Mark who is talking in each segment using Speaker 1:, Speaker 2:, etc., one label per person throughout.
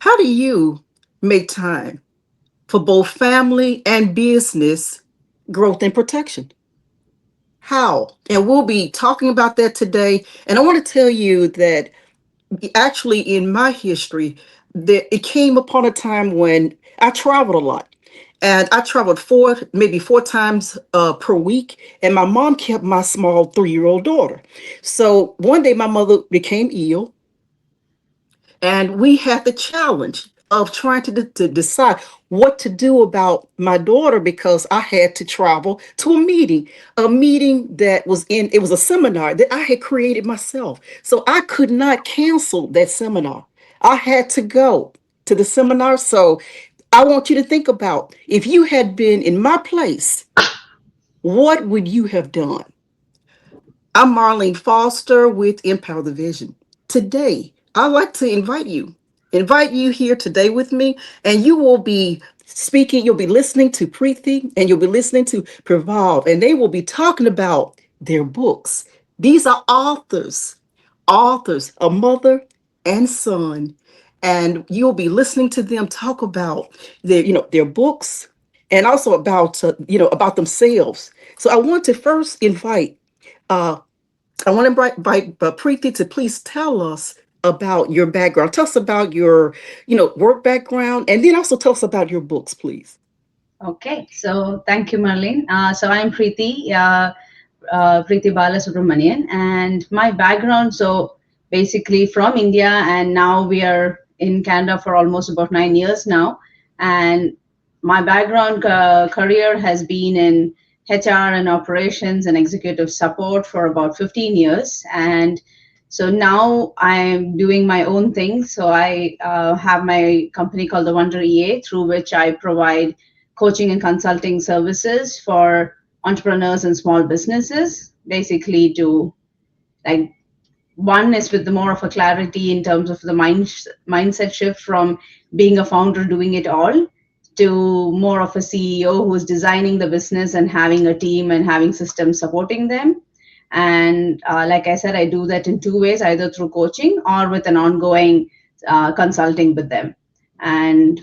Speaker 1: How do you make time for both family and business growth and protection? How? And we'll be talking about that today. And I want to tell you that actually in my history, that it came upon a time when I traveled a lot. And I traveled maybe four times per week. And my mom kept my small 3-year-old daughter. So one day my mother became ill, and we had the challenge of trying to decide what to do about my daughter because I had to travel to a meeting that it was a seminar that I had created myself. So I could not cancel that seminar. I had to go to the seminar. So I want you to think about, if you had been in my place, what would you have done? I'm Marlene Foster with Empower the Vision. Today, I'd like to invite you here today with me, and you will be speaking, you'll be listening to Preethi, and you'll be listening to Pranav, and they will be talking about their books. These are authors, a mother and son, and you'll be listening to them talk about their books, and also about about themselves. So I want to first invite uh, I want to invite Preeti to please tell us about your background. Tell us about your, work background, and then also tell us about your books, please.
Speaker 2: Okay, so thank you, Marlene. So I'm Preethi Balasubramanian, and my background, so basically from India, and now we are in Canada for almost about 9 years now. And my background career has been in HR and operations and executive support for about 15 years. And so now I'm doing my own thing. So I have my company called the Wonder EA, through which I provide coaching and consulting services for entrepreneurs and small businesses, basically to like one is with the more of a clarity in terms of the mindset shift from being a founder doing it all to more of a CEO who's designing the business and having a team and having systems supporting them. And like I said, I do that in two ways, either through coaching or with an ongoing consulting with them. And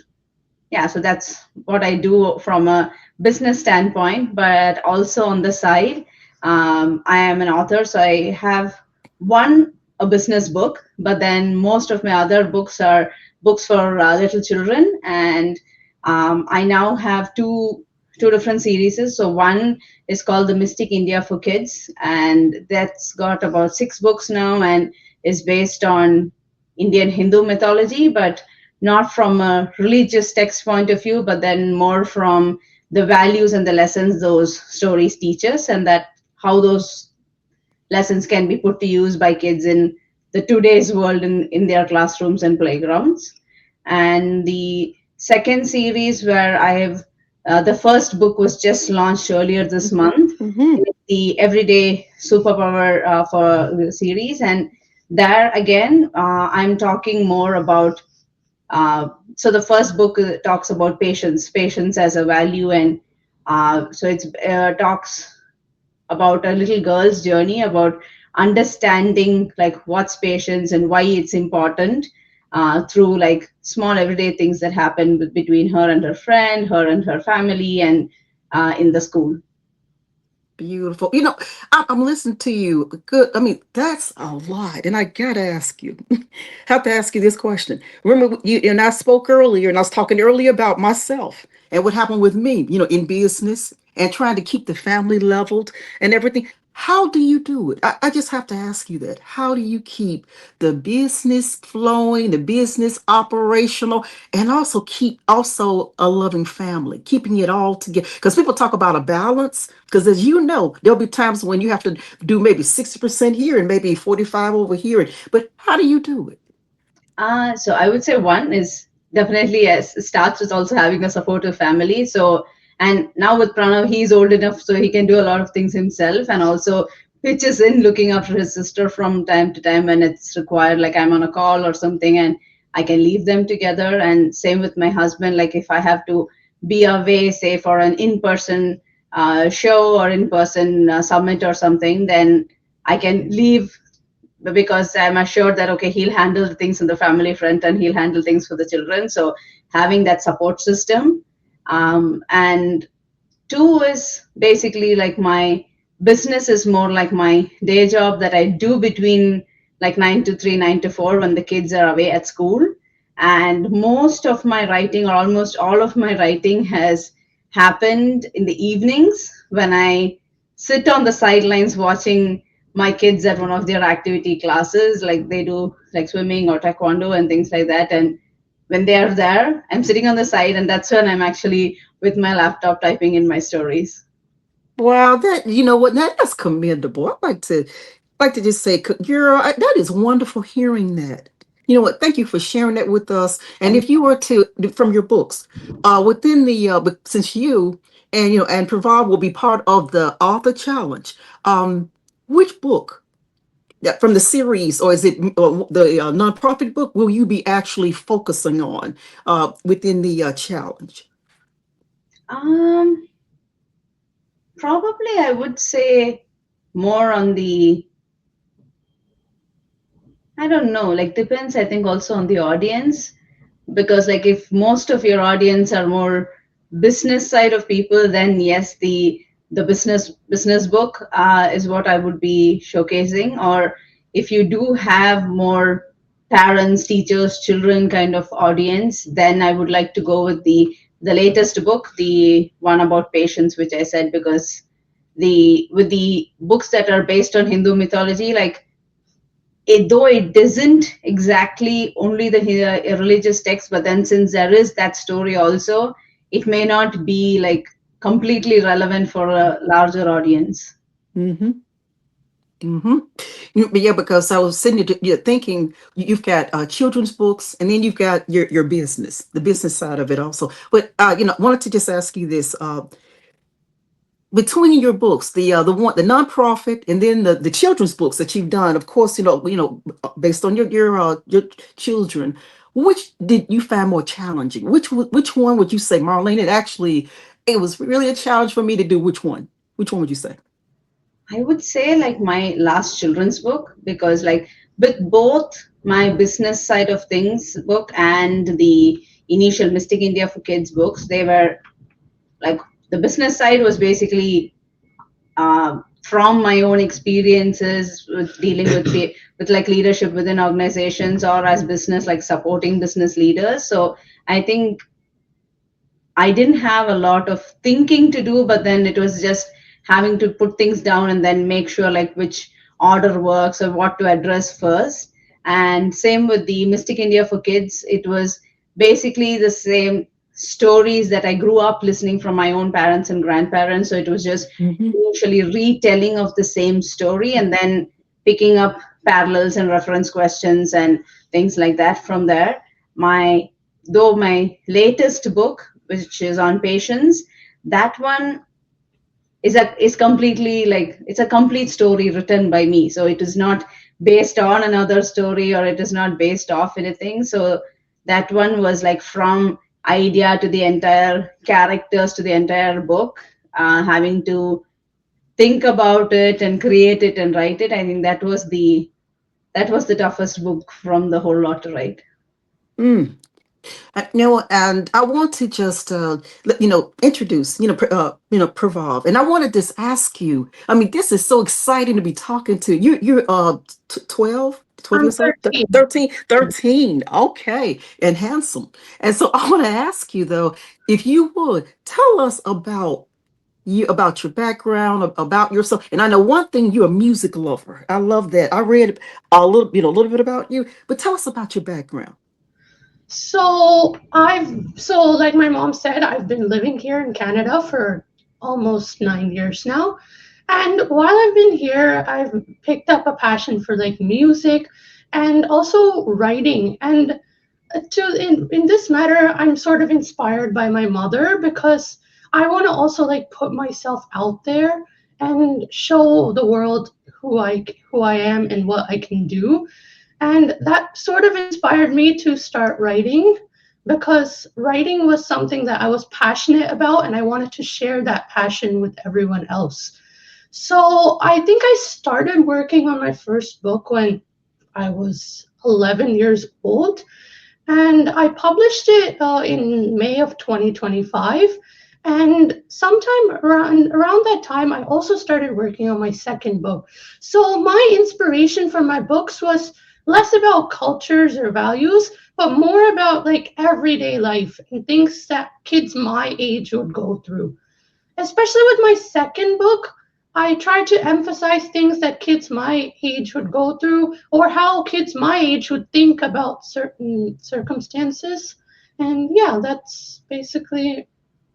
Speaker 2: yeah, so that's what I do from a business standpoint. But also on the side, I am an author, so I have one a business book, but then most of my other books are books for little children. And I now have two different series. So one is called the Mystic India for Kids, and that's got about 6 books now, and is based on Indian Hindu mythology, but not from a religious text point of view, but then more from the values and the lessons those stories teach us, and that how those lessons can be put to use by kids in the today's world in their classrooms and playgrounds. And the second series, where I have the first book was just launched earlier this month,
Speaker 1: Hmm.
Speaker 2: the Everyday Superpower for the series. And there again, I'm talking more about so the first book talks about patience as a value, and so it's talks about a little girl's journey about understanding like what's patience and why it's important through like small everyday things that happen between her and her friend, her and her family, and in the school.
Speaker 1: Beautiful. I'm listening to you. Good. I mean, that's a lot. And I gotta ask you, have to ask you this question. Remember, you and I spoke earlier, and I was talking earlier about myself and what happened with me, in business and trying to keep the family leveled and everything. How do you do it? I just have to ask you that. How do you keep the business flowing, the business operational, and also keep also a loving family, keeping it all together? Because people talk about a balance. Because as you know, there'll be times when you have to do maybe 60% here and maybe 45 over here. But how do you do it?
Speaker 2: So I would say one is definitely yes, it starts with also having a supportive family. So and now with Pranav, he's old enough so he can do a lot of things himself, and also pitches in looking after his sister from time to time when it's required, like I'm on a call or something, and I can leave them together. And same with my husband, like if I have to be away, say for an in-person show or in-person summit or something, then I can leave because I'm assured that okay, he'll handle the things in the family front and he'll handle things for the children. So having that support system, and two is basically like my business is more like my day job that I do between like 9 to 3, 9 to 4 when the kids are away at school. And most of my writing, or almost all of my writing, has happened in the evenings when I sit on the sidelines watching my kids at one of their activity classes, like they do like swimming or taekwondo and things like that. And when they are there, I'm sitting on the side, and that's when I'm actually with my laptop typing in my stories.
Speaker 1: Wow, that you know what, that's commendable. I'd like to just say, girl, that is wonderful hearing that. You know what? Thank you for sharing that with us. And
Speaker 2: Thank
Speaker 1: if you were to, from your books, within the, but since you and and Pravar will be part of the author challenge, which book that from the series, or is it the nonprofit book, will you be actually focusing on within the challenge?
Speaker 2: Um, Probably I would say more on the, I don't know, like depends, I think also on the audience. Because like if most of your audience are more business side of people, then yes, the business book is what I would be showcasing. Or if you do have more parents, teachers, children kind of audience, then I would like to go with the latest book, the one about patience, which I said, because the with the books that are based on Hindu mythology, like though it isn't exactly only the religious text, but then since there is that story also, it may not be like completely relevant for a larger audience.
Speaker 1: Mm-hmm. Mm-hmm. Yeah, because I was sitting there thinking you've got children's books, and then you've got your business, the business side of it also. But wanted to just ask you this: between your books, the nonprofit, and then the children's books that you've done, of course, based on your children, which did you find more challenging? Which one would you say, Marlene? It was really a challenge for me to do. Which one? Which one would you say?
Speaker 2: I would say like my last children's book, because like with both my business side of things book and the initial Mystic India for Kids books, they were like, the business side was basically from my own experiences with dealing with like leadership within organizations, or as business, like supporting business leaders. So I think I didn't have a lot of thinking to do, but then it was just having to put things down and then make sure like which order works or what to address first. And same with the Mystic India for Kids, it was basically the same stories that I grew up listening from my own parents and grandparents. So it was just
Speaker 1: Mm-hmm.
Speaker 2: usually retelling of the same story and then picking up parallels and reference questions and things like that from there. My Though my latest book, which is on patience, that one is completely like, it's a complete story written by me. So it is not based on another story, or it is not based off anything. So that one was like from idea to the entire characters to the entire book, having to think about it and create it and write it. I think that was the toughest book from the whole lot to write.
Speaker 1: Mm. And I want to just introduce Praval, and I want to just ask you. I mean, this is so exciting to be talking to you. You're 12
Speaker 3: I'm
Speaker 1: years old,
Speaker 3: 13.
Speaker 1: 13, 13. Okay, and handsome. And so I want to ask you though, if you would tell us about your background, about yourself. And I know one thing, you're a music lover. I love that. I read a little bit about you, but tell us about your background.
Speaker 3: So like my mom said, I've been living here in Canada for almost 9 years now. And while I've been here, I've picked up a passion for like music and also writing. And in this matter, I'm sort of inspired by my mother because I want to also like put myself out there and show the world who I am and what I can do. And that sort of inspired me to start writing because writing was something that I was passionate about and I wanted to share that passion with everyone else. So I think I started working on my first book when I was 11 years old, and I published it in May of 2025. And sometime around that time, I also started working on my second book. So my inspiration for my books was less about cultures or values, but more about like everyday life and things that kids my age would go through. Especially with my second book, I tried to emphasize things that kids my age would go through or how kids my age would think about certain circumstances. And yeah, that's basically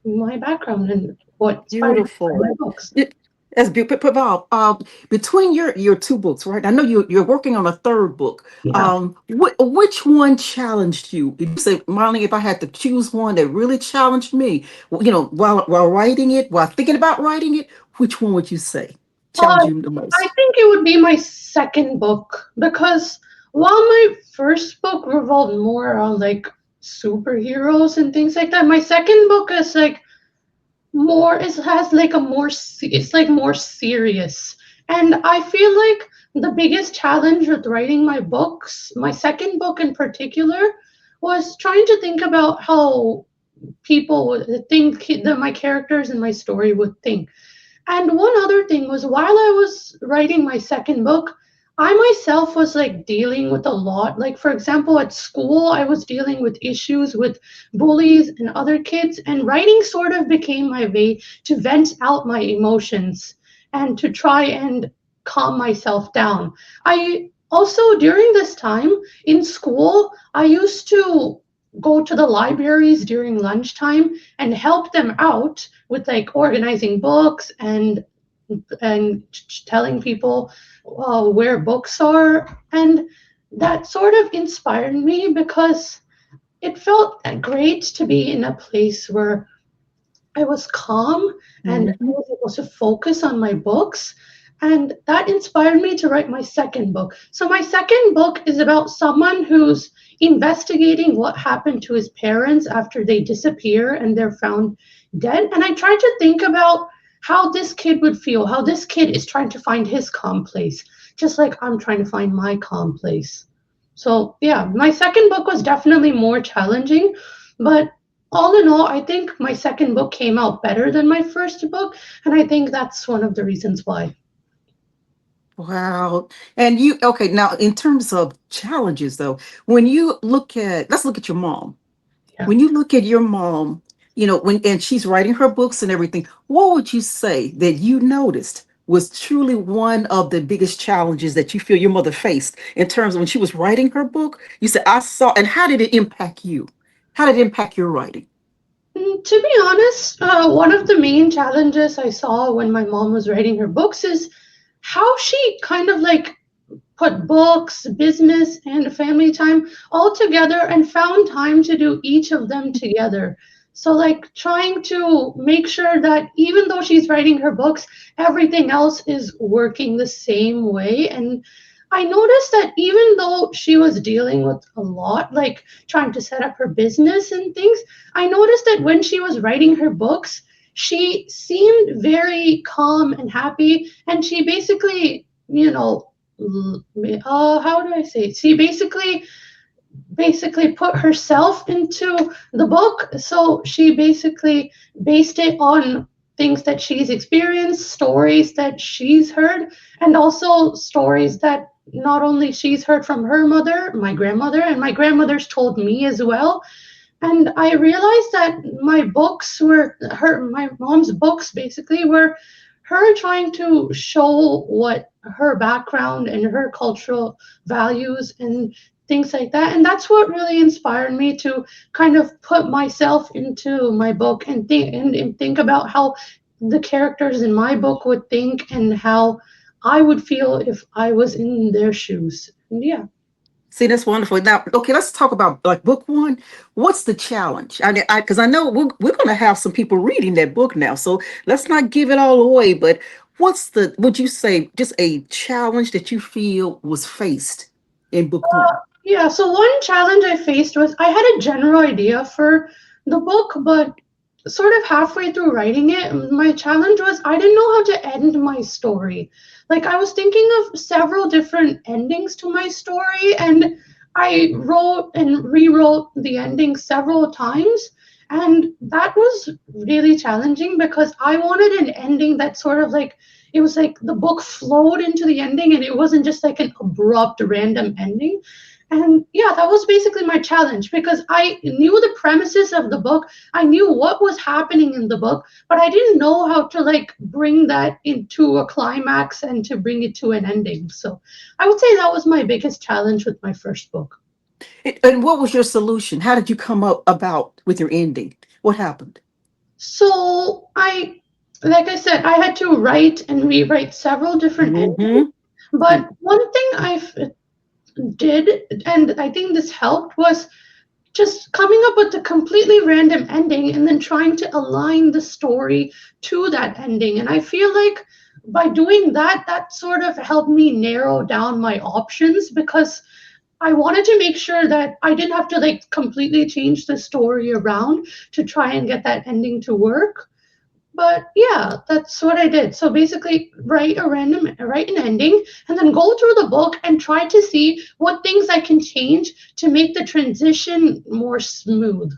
Speaker 3: my background and what inspired me to write
Speaker 1: Beautiful.
Speaker 3: my books.
Speaker 1: It, as Bob, between your two books, right? I know you're working on a third book.
Speaker 3: Yeah.
Speaker 1: Which one challenged you? Did you say, Marlene, if I had to choose one that really challenged me, while writing it, while thinking about writing it, which one would you say challenged
Speaker 3: Uh,
Speaker 1: you the
Speaker 3: I
Speaker 1: most?
Speaker 3: think it would be my second book because while my first book revolved more around like superheroes and things like that, my second book is like more it has like a more it's like more serious, and I feel like the biggest challenge with writing my books, my second book in particular, was trying to think about how people would think that my characters in my story would think. And one other thing was while I was writing my second book, I myself was like dealing with a lot. Like, for example, at school, I was dealing with issues with bullies and other kids, and writing sort of became my way to vent out my emotions and to try and calm myself down. I also, during this time in school, I used to go to the libraries during lunchtime and help them out with like organizing books and telling people where books are, and that sort of inspired me because it felt great to be in a place where I was calm and I
Speaker 1: Mhm.
Speaker 3: was able to focus on my books. And that inspired me to write my second book. So, my second book is about someone who's investigating what happened to his parents after they disappear and they're found dead. And I tried to think about how this kid would feel, how this kid is trying to find his calm place, just like I'm trying to find my calm place. So, yeah, my second book was definitely more challenging, but all in all, I think my second book came out better than my first book, and I think that's one of the reasons why.
Speaker 1: Wow. And you, okay, now in terms of challenges though, when you look at, let's look at your mom.
Speaker 3: Yeah.
Speaker 1: When you look at your mom, when and she's writing her books and everything, what would you say that you noticed was truly one of the biggest challenges that you feel your mother faced in terms of when she was writing her book? You said, I saw, and how did it impact you? How did it impact your writing?
Speaker 3: To be honest, one of the main challenges I saw when my mom was writing her books is how she kind of like put books, business, and family time all together and found time to do each of them together. So, like, trying to make sure that even though she's writing her books, everything else is working the same way. And I noticed that even though she was dealing with a lot, like trying to set up her business and things, I noticed that when she was writing her books, she seemed very calm and happy. And she basically, how do I say it? She basically put herself into the book. So she basically based it on things that she's experienced, stories that she's heard, and also stories that not only she's heard from her mother, my grandmother, and my grandmother's told me as well. And I realized that my mom's books basically were her trying to show what her background and her cultural values and things like that. And that's what really inspired me to kind of put myself into my book and think about how the characters in my book would think and how I would feel if I was in their shoes. And yeah.
Speaker 1: See, that's wonderful. Now, okay, let's talk about like book one. What's the challenge? Because I know we're going to have some people reading that book now. So let's not give it all away. But would you say, just a challenge that you feel was faced in book one?
Speaker 3: Yeah, so one challenge I faced was I had a general idea for the book, but sort of halfway through writing it, my challenge was I didn't know how to end my story. Like I was thinking of several different endings to my story, and I wrote and rewrote the ending several times. And that was really challenging because I wanted an ending that sort of like it was like the book flowed into the ending and it wasn't just like an abrupt random ending. And yeah, that was basically my challenge because I knew the premises of the book. I knew what was happening in the book, but I didn't know how to like bring that into a climax and to bring it to an ending. So I would say that was my biggest challenge with my first book.
Speaker 1: And what was your solution? How did you come up about with your ending? What happened?
Speaker 3: So like I said, I had to write and rewrite several different endings.
Speaker 1: Mm-hmm.
Speaker 3: But one thing did, and I think this helped, was just coming up with a completely random ending and then trying to align the story to that ending. And I feel like by doing that, that sort of helped me narrow down my options because I wanted to make sure that I didn't have to like completely change the story around to try and get that ending to work. But yeah, that's what I did. So basically, write an ending, and then go through the book and try to see what things I can change to make the transition more smooth.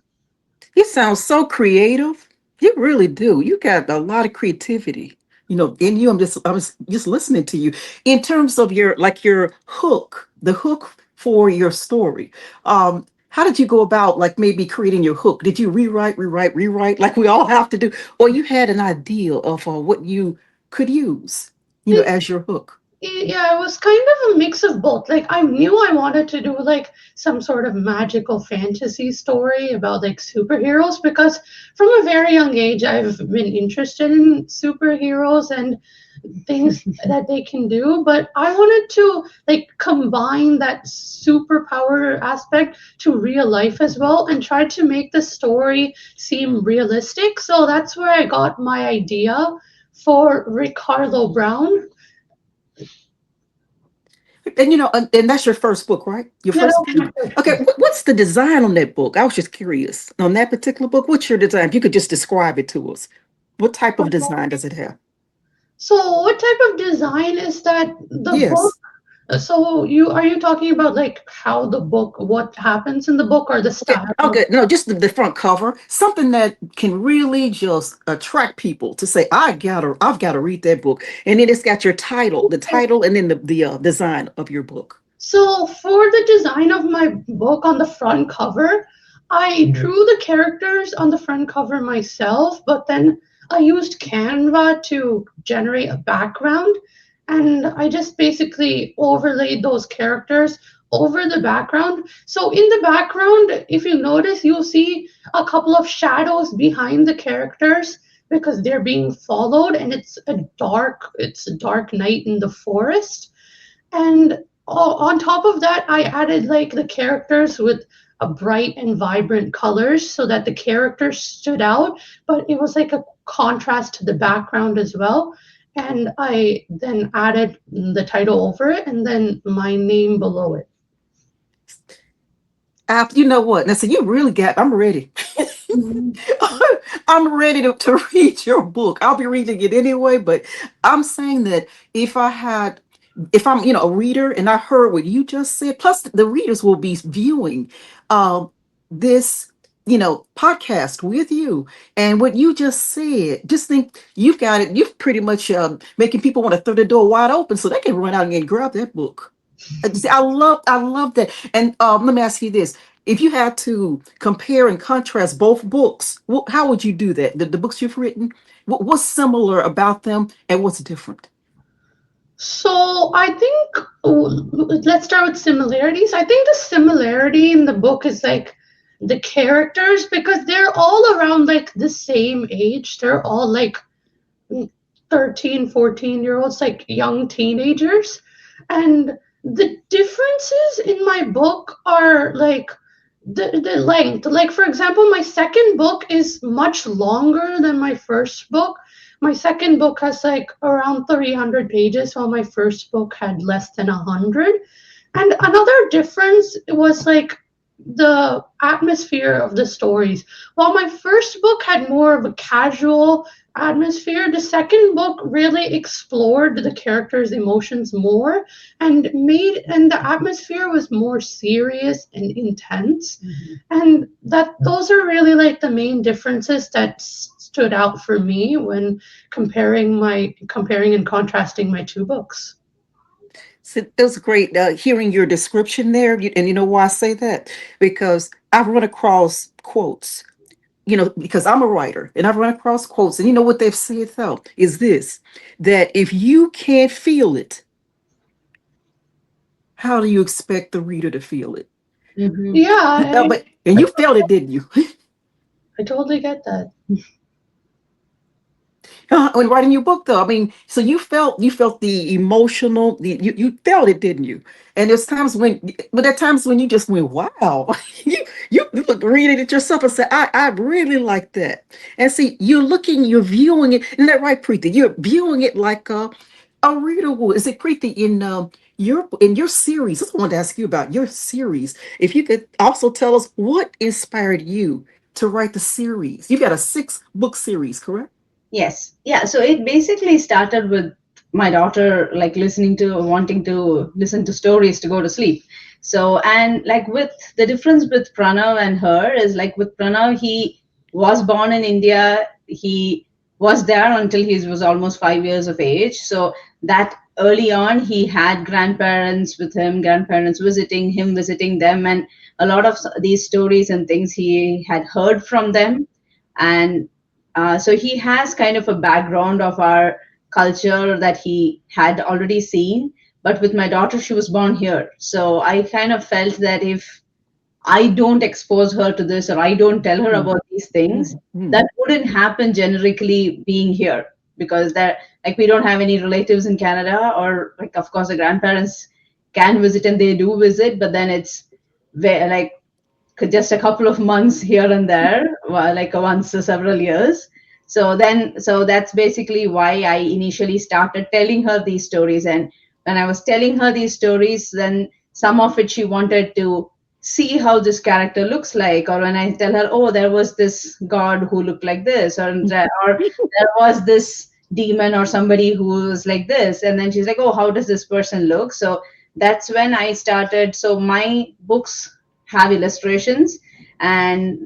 Speaker 1: You sound so creative. You really do. You got a lot of creativity. In you. I was just listening to you. In terms of your like your hook, the hook for your story. How did you go about like maybe creating your hook? Did you rewrite like we all have to do, or you had an idea of what you could use, as your hook?
Speaker 3: Yeah, it was kind of a mix of both. Like I knew I wanted to do like some sort of magical fantasy story about like superheroes because from a very young age I've been interested in superheroes and things that they can do, but I wanted to like combine that superpower aspect to real life as well and try to make the story seem realistic. So that's where I got my idea for Ricardo Brown.
Speaker 1: And that's your first book, right? Your
Speaker 3: Yeah, that
Speaker 1: first
Speaker 3: was
Speaker 1: book.
Speaker 3: my first
Speaker 1: Okay,
Speaker 3: book.
Speaker 1: what's the design on that book? I was just curious. On that particular book, what's your design? If you could just describe it to us. What type of design does it have?
Speaker 3: So, what type of design is that the book?
Speaker 1: Yes.
Speaker 3: So, are you talking about like how the book, what happens in the book, or the
Speaker 1: Okay,
Speaker 3: style of?
Speaker 1: okay. No, just the front cover. Something that can really just attract people to say, I've gotta read that book. And then it's got your title, the title, and then the design of your book.
Speaker 3: So, for the design of my book on the front cover, I drew the characters on the front cover myself, but then I used Canva to generate a background. And I just basically overlaid those characters over the background. So, in the background, if you notice, you'll see a couple of shadows behind the characters because they're being followed, and it's a dark night in the forest. And on top of that, I added like the characters with a bright and vibrant colors so that the characters stood out, but it was like a contrast to the background as well. And I then added the title over it and then my name below it.
Speaker 1: You know what? Now, so you really I'm ready.
Speaker 3: Mhm.
Speaker 1: I'm ready to read your book. I'll be reading it anyway, but I'm saying that if I had, if I'm, a reader and I heard what you just said, plus the readers will be viewing this, podcast with you. And what you just said, just think you've got it. You've pretty much making people want to throw the door wide open so they can run out and grab that book. I love that. And let me ask you this: if you had to compare and contrast both books, how would you do that? The books you've written, what's similar about them and what's different?
Speaker 3: So I think let's start with similarities. I think the similarity in the book is like the characters because they're all around like the same age. They're all like 13, 14 year olds, like young teenagers. And the differences in my book are like the length. Like, for example, my second book is much longer than my first book. My second book has like around 300 pages, while my first book had less than 100. And another difference was like the atmosphere of the stories. While my first book had more of a casual atmosphere, the second book really explored the characters' emotions more and the atmosphere was more serious and intense. And that those are really like the main differences that stood out for me when comparing and contrasting my two books.
Speaker 1: So it was great hearing your description there. And you know why I say that? Because I've run across quotes, because I'm a writer and I've run across quotes. And you know what they've said though is this, that if you can't feel it, how do you expect the reader to feel it?
Speaker 2: Mm-hmm.
Speaker 3: Yeah,
Speaker 1: And you felt it, didn't you?
Speaker 3: I totally get that.
Speaker 1: When writing your book though, I mean, so you felt the emotional, you felt it, didn't you? And there's times when, but there are times when you just went, wow. You look reading it yourself and say, I really like that. And see, you're viewing it, isn't that right, Preeti? You're viewing it like a reader would. Is it, Preeti, in your series? I just wanted to ask you about your series. If you could also tell us what inspired you to write the series. You got a 6-book series, correct?
Speaker 2: Yes. Yeah. So it basically started with my daughter like wanting to listen to stories to go to sleep. So, and like with the difference with Pranav and her is like with Pranav, he was born in India. He was there until he was almost 5 years of age. So that early on, he had grandparents with him, grandparents visiting him, visiting them, and a lot of these stories and things he had heard from them. And so he has kind of a background of our culture that he had already seen. But with my daughter, she was born here. So I kind of felt that if I don't expose her to this or I don't tell her
Speaker 1: Mm,
Speaker 2: about these things,
Speaker 1: mm,
Speaker 2: that wouldn't happen generically being here because that like we don't have any relatives in Canada or like of course the grandparents can visit and they do visit, but then it's like just a couple of months here and there, like once several years. So that's basically why I initially started telling her these stories. And when I was telling her these stories, then some of it she wanted to see how this character looks like. Or when I tell her, oh, there was this god who looked like this, or there was this demon or somebody who was like this, and then she's like, oh, how does this person look? So that's when I started. So my books have illustrations and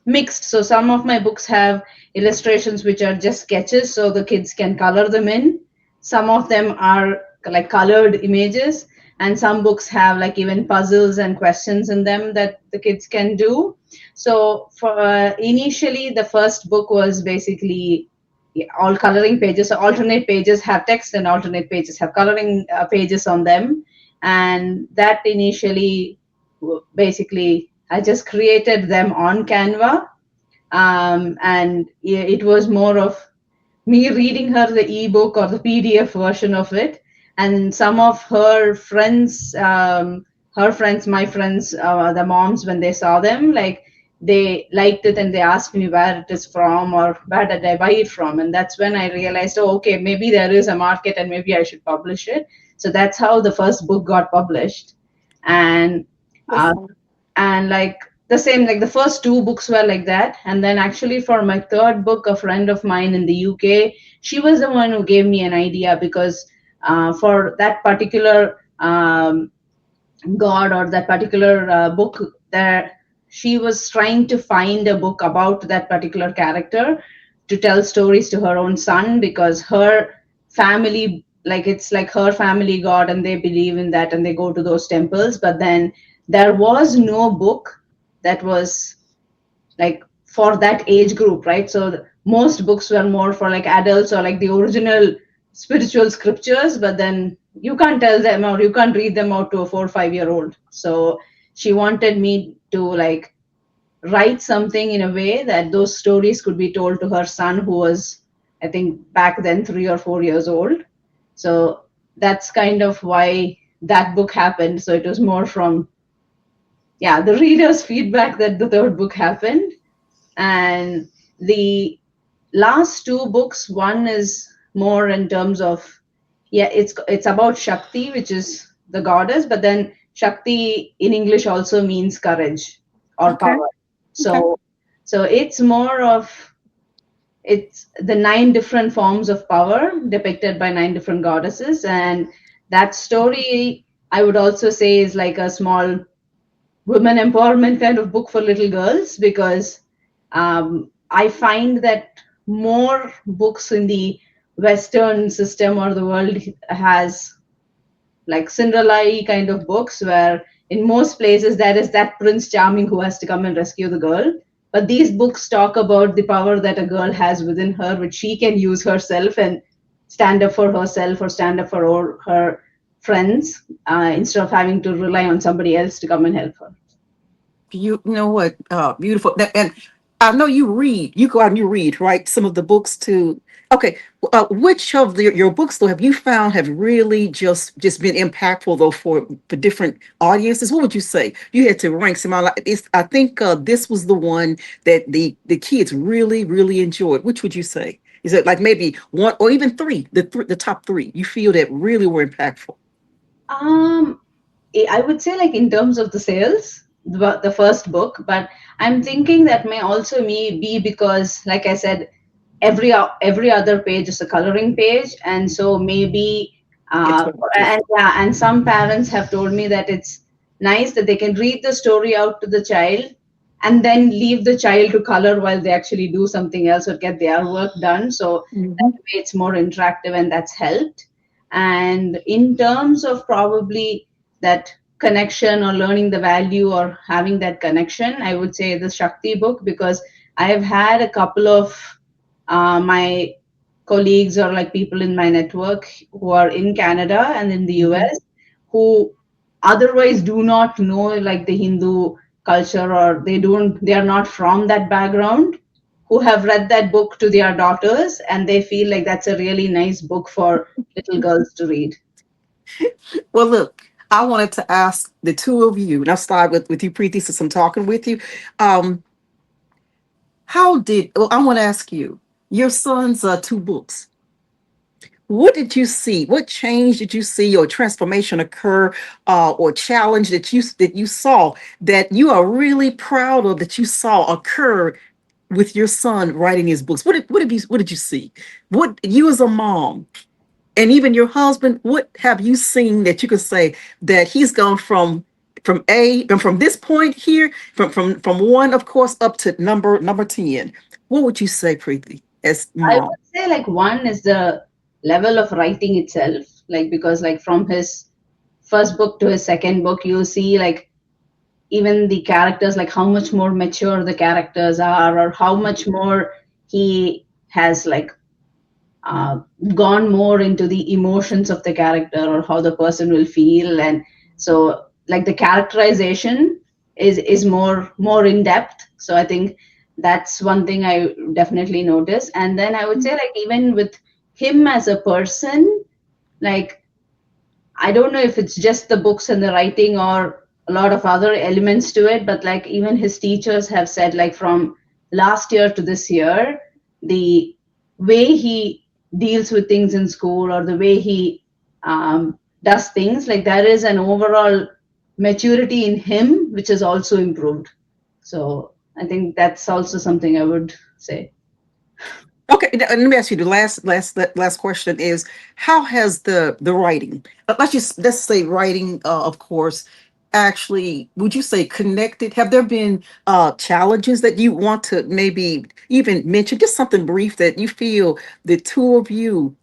Speaker 2: mixed. So some of my books have illustrations which are just sketches so the kids can color them in. Some of them are like colored images, and some books have like even puzzles and questions in them that the kids can do. So for initially the first book was basically, yeah, all coloring pages. So alternate pages have text and alternate pages have coloring pages on them. And that initially basically I just created them on Canva. And it was more of me reading her the ebook or the PDF version of it. And some of her friends, my friends, the moms, when they saw them, like they liked it and they asked me where it is from or where did I buy it from. And that's when I realized, oh, okay, maybe there is a market and maybe I should publish it. So that's how the first book got published. And
Speaker 1: that's
Speaker 2: uh, and like the same, like the first two books were like that. And then actually for my third book, a friend of mine in the UK, she was the one who gave me an idea because for that particular god or that particular book, that she was trying to find a book about that particular character to tell stories to her own son, because her family, like it's like her family god and they believe in that and they go to those temples. But then there was no book that was like for that age group, right? So most books were more for like adults or like the original spiritual scriptures, but then you can't tell them or you can't read them out to a 4 or 5 year old. So she wanted me to like write something in a way that those stories could be told to her son, who was, I think, back then 3 or 4 years old. So that's kind of why that book happened. So it was more from, yeah, the reader's feedback that the third book happened. And the last two books, one is more in terms of, yeah, it's about Shakti, which is the goddess, but then Shakti in English also means courage or
Speaker 1: Okay.
Speaker 2: power.
Speaker 1: Okay.
Speaker 2: So it's more of, it's the nine different forms of power depicted by nine different goddesses. And that story, I would also say, is like a small women empowerment kind of book for little girls, because I find that more books in the Western system or the world has like Cinderella kind of books, where in most places there is that Prince Charming who has to come and rescue the girl. But these books talk about the power that a girl has within her, which she can use herself and stand up for herself or stand up for all her friends, instead of having to rely on somebody else to come and help her.
Speaker 1: You know what? Beautiful. And I know you read. You go out and you read, right? Some of the books too. Okay. Which of your books though have you found have really just been impactful though for different audiences? What would you say? You had to rank some out. I think this was the one that the kids really enjoyed. Which would you say? Is it like maybe one or even three? The top three you feel that really were impactful.
Speaker 2: Um, I would say, like, in terms of the sales, the first book, but I'm thinking that may also be because, like I said, every other page is a coloring page, and so maybe,
Speaker 1: It's what
Speaker 2: and yeah, and some parents have told me that it's nice that they can read the story out to the child and then leave the child to color while they actually do something else or get their work done. So that
Speaker 1: different.
Speaker 2: way it's more interactive, and that's helped. And in terms of probably that connection or learning the value or having that connection, I would say the Shakti book, because I have had a couple of my colleagues or like people in my network who are in Canada and in the
Speaker 1: Mhm.
Speaker 2: US, who otherwise do not know like the Hindu culture, or they are not from that background, who have read that book to their daughters, and they feel like that's a really nice book for little girls to read.
Speaker 1: Well, look, I wanted to ask the two of you, and I'll start with you, Preeti, since I'm talking with you. Um, well, I want to ask you, your son's two books. What did you see? What change did you see or transformation occur or challenge that you saw that you are really proud of that you saw occur with your son writing his books? What did you see? What you as a mom and even your husband, what have you seen that you could say that he's gone from this point here, from one, of course, up to number 10? What would you say, Preeti, as
Speaker 2: I
Speaker 1: mom?
Speaker 2: would say, like, one is the level of writing itself, like, because like from his first book to his second book, you see like even the characters, like how much more mature the characters are, or how much more he has like uh, gone more into the emotions of the character or how the person will feel. And so like the characterization is more in depth. So I think that's one thing I definitely notice. And then I would say, like, even with him as a person, like, I don't know if it's just the books and the writing or a lot of other elements to it, but like even his teachers have said, like from last year to this year, the way he deals with things in school or the way he does things, like there is an overall maturity in him which has also improved. So I think that's also something I would say.
Speaker 1: Okay, let me ask you the last question is how has the writing, let's say writing, of course, actually, would you say connected? Have there been challenges that you want to maybe even mention, just something brief that you feel the two of you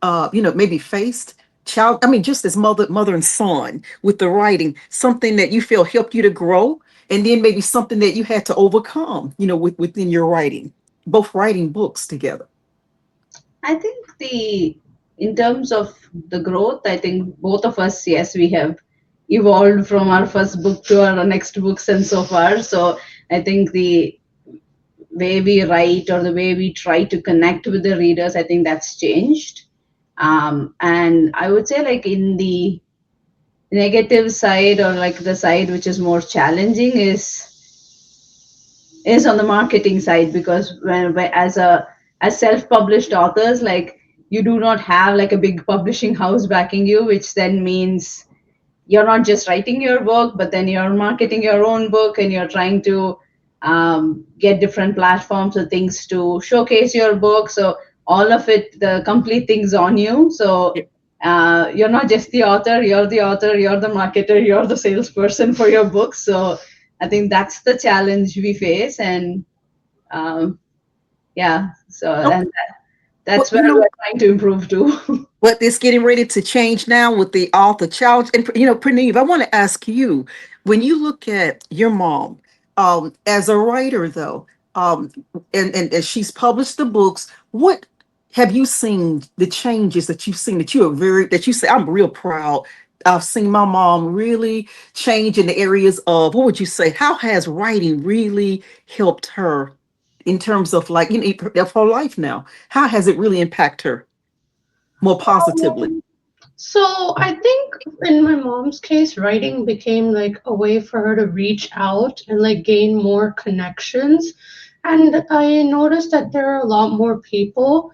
Speaker 1: maybe faced child, I mean, just as mother and son with the writing, something that you feel helped you to grow, and then maybe something that you had to overcome, within your writing, both writing books together.
Speaker 2: I think in terms of the growth, I think both of us, yes, we have evolved from our first book to our next books and so far. So I think the way we write or the way we try to connect with the readers, I think that's changed. And I would say, like, in the negative side, or like the side which is more challenging, is on the marketing side, because as self-published authors, like, you do not have like a big publishing house backing you, which then means you're not just writing your book, but then you're marketing your own book, and you're trying to get different platforms or things to showcase your book. So all of it, the complete things on you. So you're not just the author, you're the marketer, you're the salesperson for your book. So I think that's the challenge we face. And um, yeah, so
Speaker 1: Okay.
Speaker 2: and
Speaker 1: Well,
Speaker 2: that's where we're trying to improve too.
Speaker 1: what is getting ready to change now with the author challenge. And Pranev, I want to ask you, when you look at your mom, as a writer though, um, and as she's published the books, what have you seen the changes that you've seen that you are very that you say, I'm real proud. I've seen my mom really change in the areas of, what would you say, how has writing really helped her in terms of, like, of her life now? How has it really impacted her more positively?
Speaker 3: Um, So I think in my mom's case, writing became like a way for her to reach out and like gain more connections. And I noticed that there are a lot more people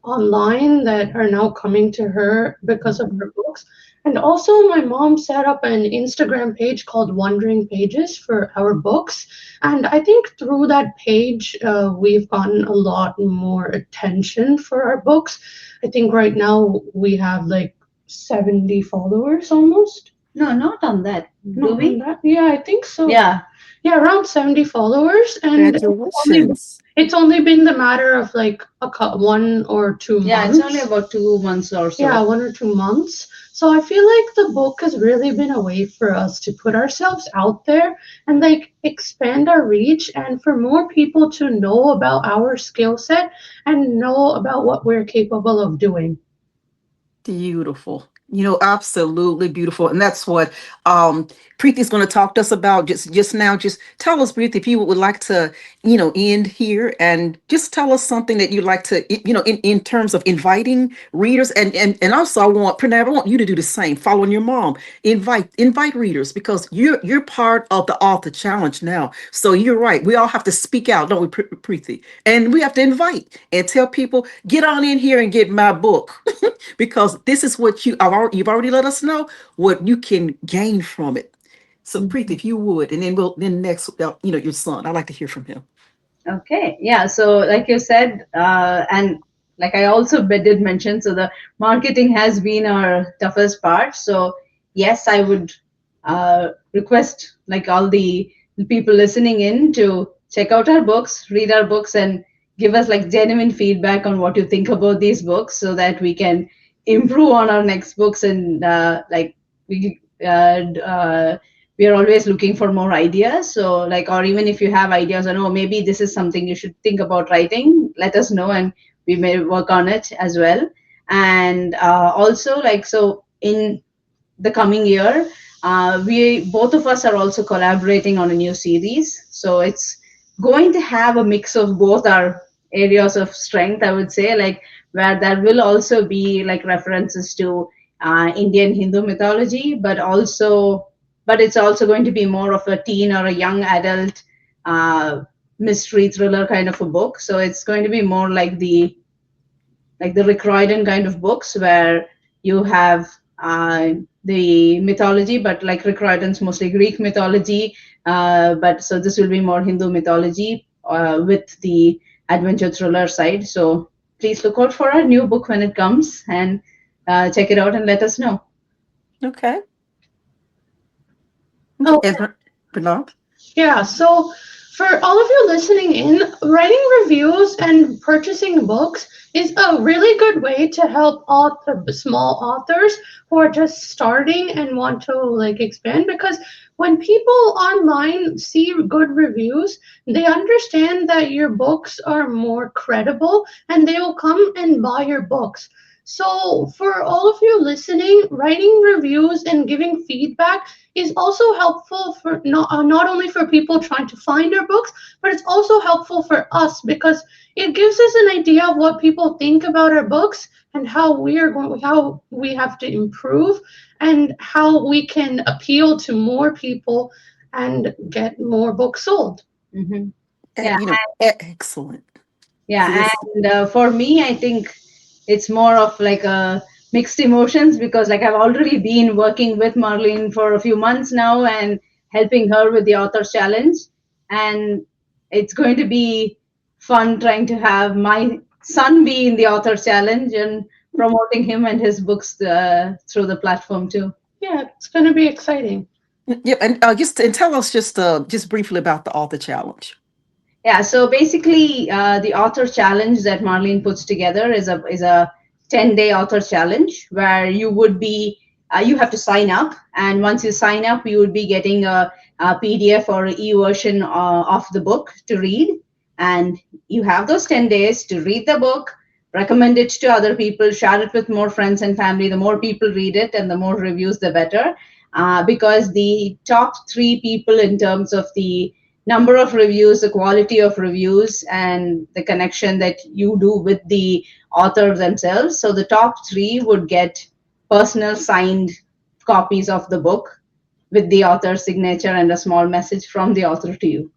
Speaker 3: online that are now coming to her because of her books. And also, my mom set up an Instagram page called Wandering Pages for our books. And I think through that page, we've gotten a lot more attention for our books. I think right now we have like 70 followers almost.
Speaker 2: No, not on that. Do
Speaker 3: Not on
Speaker 2: we?
Speaker 3: that. Yeah, I think so.
Speaker 2: Yeah.
Speaker 3: Yeah, around 70 followers, and only
Speaker 1: Congratulations.
Speaker 3: it's only been the matter of like 1 or 2
Speaker 2: Yeah, it's only
Speaker 3: months.
Speaker 2: about 2 months or
Speaker 3: Yeah,
Speaker 2: so.
Speaker 3: 1 or 2 months. So I feel like the book has really been a way for us to put ourselves out there and like expand our reach and for more people to know about our skill set and know about what we're capable of doing.
Speaker 1: Beautiful. Absolutely beautiful. And that's what Preeti is going to talk to us about just now. Just tell us, Preeti, if you would like to, end here and just tell us something that you'd like to, in terms of inviting readers. And also I want, Pranav, I want you to do the same, following your mom. Invite readers, because you're part of the author challenge now. So you're right. We all have to speak out, don't we, Preeti? And we have to invite and tell people, get on in here and get my book. Because this is what you've already let us know what you can gain from it. So Preeti, if you would, and then next, your son, I'd like to hear from him.
Speaker 2: Okay, yeah. So, like you said, and like I also did mention, so the marketing has been our toughest part. So, yes, I would request like all the people listening in to check out our books, read our books, and give us like genuine feedback on what you think about these books, so that we can improve on our next books. And like we we are always looking for more ideas. So like, or even if you have ideas on, oh, maybe this is something you should think about writing, let us know, and we may work on it as well. And also, like, so in the coming year, we both of us are also collaborating on a new series. So it's going to have a mix of both our areas of strength, I would say, like, where there will also be like references to Indian Hindu mythology, but it's also going to be more of a teen or a young adult uh, mystery thriller kind of a book. So it's going to be more like the Rick Riordan kind of books, where you have the mythology, but like Rick Riordan's mostly Greek mythology. But so this will be more Hindu mythology with the adventure thriller side. So please look out for our new book when it comes, and check it out and let us know.
Speaker 1: Okay. Okay.
Speaker 3: Oh,
Speaker 1: And Bernard?
Speaker 3: yeah, so for all of you listening in, writing reviews and purchasing books is a really good way to help small authors who are just starting and want to like expand, because when people online see good reviews, they understand that your books are more credible and they will come and buy your books. So, for all of you listening, writing reviews and giving feedback is also helpful for not only for people trying to find our books, but it's also helpful for us because it gives us an idea of what people think about our books and how we have to improve and how we can appeal to more people and get more books sold.
Speaker 2: Hmm.
Speaker 1: eh,
Speaker 2: Yeah,
Speaker 1: you know, excellent.
Speaker 2: yeah.
Speaker 1: Yes.
Speaker 2: And for me, I think it's more of like a mixed emotions because like I've already been working with Marlene for a few months now and helping her with the author's challenge, and it's going to be fun trying to have my son be in the author's challenge and promoting him and his books through the platform too.
Speaker 3: Yeah, it's going to be exciting.
Speaker 1: Yep, and tell us just briefly about the author challenge.
Speaker 2: Yeah, so basically, the author challenge that Marlene puts together is a 10-day author challenge where you have to sign up, and once you sign up, you would be getting a PDF or e version of the book to read, and you have those 10 days to read the book, recommend it to other people, share it with more friends and family. The more people read it, and the more reviews, the better, because the top three people in terms of the number of reviews, the quality of reviews, and the connection that you do with the author themselves. So the top three would get personal signed copies of the book with the author's signature and a small message from the author to you.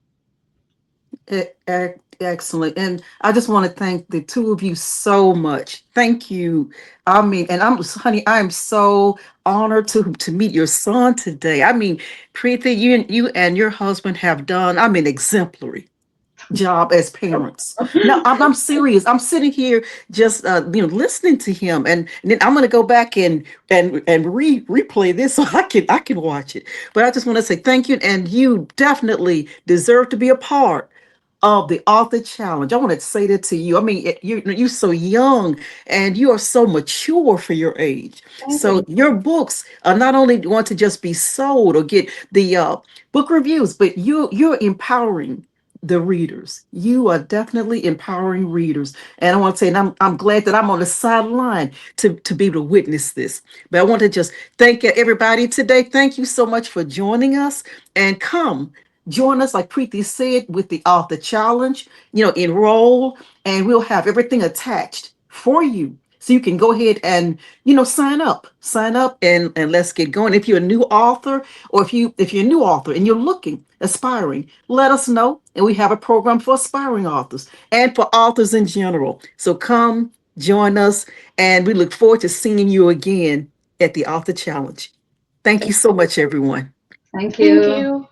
Speaker 1: Excellent. And I just want to thank the two of you so much. Thank you. I mean, and honey, I'm so honored to meet your son today. I mean, Preeti, you and your husband have done, I mean, exemplary job as parents. No, I'm serious. I'm sitting here just listening to him, and then I'm going to go back and replay this so I can watch it. But I just want to say thank you, and you definitely deserve to be a part of the author challenge. I want to say that to you. I mean, you're so young and you are so mature for your age.
Speaker 2: Thank
Speaker 1: So
Speaker 2: you.
Speaker 1: your books are not only want to just be sold or get the book reviews, but you're empowering the readers. You are definitely empowering readers. And I want to say, and I'm glad that I'm on the sideline to be able to witness this. But I want to just thank everybody today. Thank you so much for joining us, and come join us, like Preeti said, with the author challenge. Enroll, and we'll have everything attached for you. So you can go ahead and sign up, and let's get going. If you're a new author, or if you're a new author and you're looking, aspiring, let us know. And we have a program for aspiring authors and for authors in general. So come join us, and we look forward to seeing you again at the author challenge. Thank you
Speaker 3: Thank
Speaker 1: so much, everyone.
Speaker 2: Thank
Speaker 3: thank
Speaker 2: you.
Speaker 3: you.